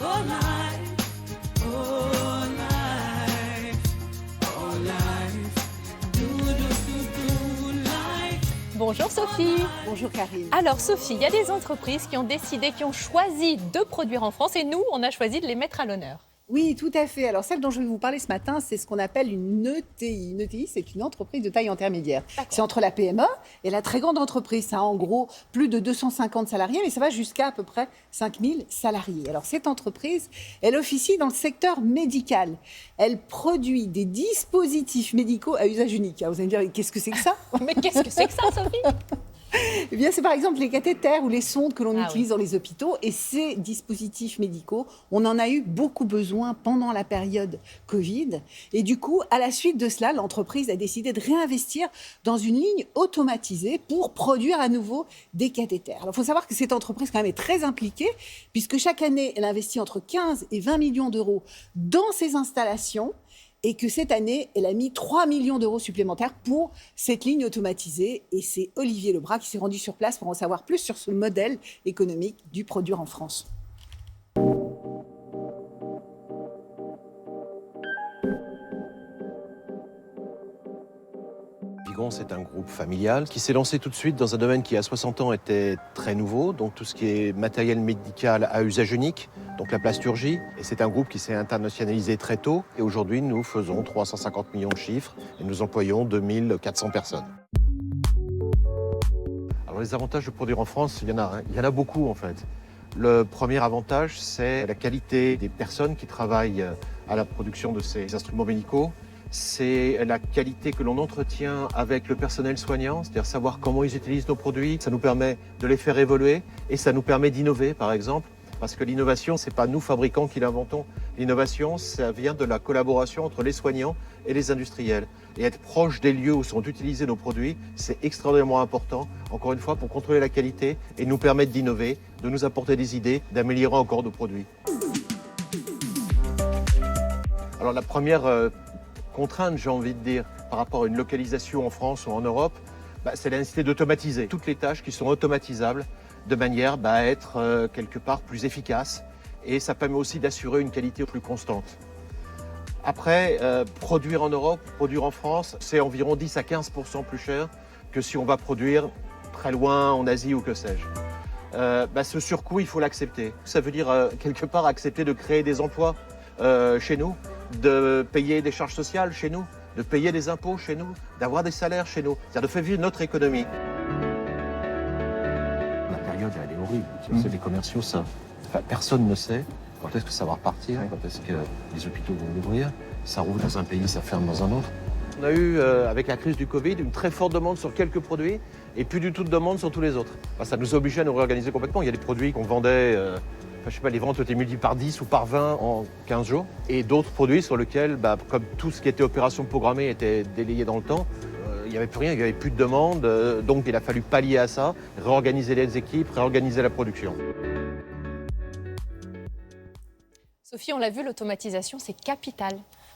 oh life, oh life, oh life, do life. Bonjour Sophie. Bonjour Karine. Alors Sophie, il y a des entreprises qui ont décidé, qui ont choisi de produire en France et nous, on a choisi de les mettre à l'honneur. Oui, tout à fait. Alors, celle dont je vais vous parler ce matin, c'est ce qu'on appelle une ETI. Une ETI, c'est une entreprise de taille intermédiaire. C'est entre la PME et la très grande entreprise. Ça a en gros plus de 250 salariés, mais ça va jusqu'à à peu près 5000 salariés. Alors, cette entreprise, elle officie dans le secteur médical. Elle produit des dispositifs médicaux à usage unique. Alors, vous allez me dire, qu'est-ce que c'est que ça ? Mais qu'est-ce que c'est que ça, Sophie ? Eh bien, c'est par exemple les cathéters ou les sondes que l'on utilise oui. dans les hôpitaux. Et ces dispositifs médicaux, on en a eu beaucoup besoin pendant la période Covid. Et du coup, à la suite de cela, l'entreprise a décidé de réinvestir dans une ligne automatisée pour produire à nouveau des cathéters. Alors, il faut savoir que cette entreprise, quand même, est très impliquée, puisque chaque année, elle investit entre 15 et 20 millions d'euros dans ces installations. Et que cette année, elle a mis 3 millions d'euros supplémentaires pour cette ligne automatisée. Et c'est Olivier Lebras qui s'est rendu sur place pour en savoir plus sur ce modèle économique du produire en France. Vigon, c'est un groupe familial qui s'est lancé tout de suite dans un domaine qui, à 60 ans, était très nouveau, donc tout ce qui est matériel médical à usage unique, donc la plasturgie. Et c'est un groupe qui s'est internationalisé très tôt. Et aujourd'hui, nous faisons 350 millions de chiffres et nous employons 2400 personnes. Alors les avantages de produire en France, il y en a beaucoup en fait. Le premier avantage, c'est la qualité des personnes qui travaillent à la production de ces instruments médicaux. C'est la qualité que l'on entretient avec le personnel soignant, c'est-à-dire savoir comment ils utilisent nos produits. Ça nous permet de les faire évoluer et ça nous permet d'innover, par exemple. Parce que l'innovation, ce n'est pas nous, fabricants, qui l'inventons. L'innovation, ça vient de la collaboration entre les soignants et les industriels. Et être proche des lieux où sont utilisés nos produits, c'est extraordinairement important, encore une fois, pour contrôler la qualité et nous permettre d'innover, de nous apporter des idées, d'améliorer encore nos produits. Alors la première contrainte, j'ai envie de dire, par rapport à une localisation en France ou en Europe, c'est la nécessité d'automatiser toutes les tâches qui sont automatisables de manière à être quelque part plus efficace. Et ça permet aussi d'assurer une qualité plus constante. Après, produire en Europe, produire en France, c'est environ 10 à 15% plus cher que si on va produire très loin en Asie ou que sais-je. Ce surcoût, il faut l'accepter. Ça veut dire quelque part accepter de créer des emplois chez nous, de payer des charges sociales chez nous, de payer des impôts chez nous, d'avoir des salaires chez nous, c'est-à-dire de faire vivre notre économie. La période, elle est horrible. C'est les commerciaux, ça. Enfin, personne ne sait quand est-ce que ça va repartir, quand est-ce que les hôpitaux vont ouvrir. Ça rouvre dans un pays, ça ferme dans un autre. On a eu, avec la crise du Covid, une très forte demande sur quelques produits et plus du tout de demande sur tous les autres. Ça nous a obligés à nous réorganiser complètement. Il y a des produits qu'on vendait... les ventes étaient multipliées par 10 ou par 20 en 15 jours. Et d'autres produits sur lesquels, comme tout ce qui était opération programmée était délayé dans le temps, il n'y avait plus rien, il n'y avait plus de demande. Donc il a fallu pallier à ça, réorganiser les équipes, réorganiser la production. Sophie, on l'a vu, l'automatisation, c'est capital.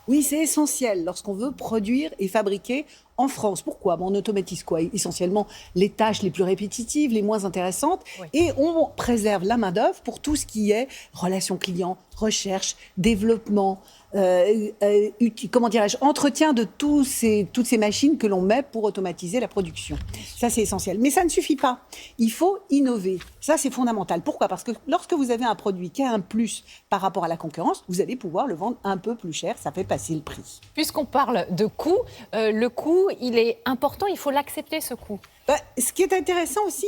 Oui, c'est essentiel lorsqu'on veut produire et fabriquer en France. Pourquoi ? On automatise quoi ? Essentiellement les tâches les plus répétitives, les moins intéressantes, et on préserve la main-d'œuvre pour tout ce qui est relations clients, recherche, développement, entretien de toutes ces machines que l'on met pour automatiser la production. Ça, c'est essentiel. Mais ça ne suffit pas. Il faut innover. Ça, c'est fondamental. Pourquoi ? Parce que lorsque vous avez un produit qui a un plus par rapport à la concurrence, vous allez pouvoir le vendre un peu plus cher. Ça fait passer le prix. Puisqu'on parle de coût, le coût, il est important, il faut l'accepter, ce coût. Ce qui est intéressant aussi,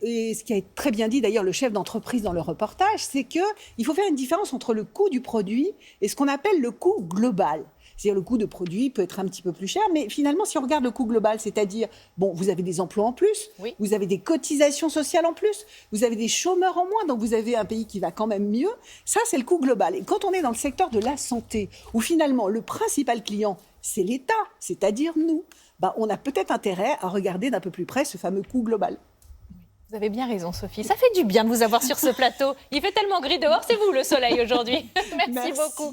et ce qui a été très bien dit d'ailleurs le chef d'entreprise dans le reportage, c'est qu'il faut faire une différence entre le coût du produit et ce qu'on appelle le coût global. C'est-à-dire le coût de produit peut être un petit peu plus cher, mais finalement, si on regarde le coût global, c'est-à-dire, vous avez des emplois en plus, vous avez des cotisations sociales en plus, vous avez des chômeurs en moins, donc vous avez un pays qui va quand même mieux. Ça, c'est le coût global. Et quand on est dans le secteur de la santé, où finalement, le principal client, c'est l'État, c'est-à-dire nous, on a peut-être intérêt à regarder d'un peu plus près ce fameux coût global. Vous avez bien raison, Sophie. Ça fait du bien de vous avoir sur ce plateau. Il fait tellement gris dehors, c'est vous le soleil aujourd'hui. Merci beaucoup.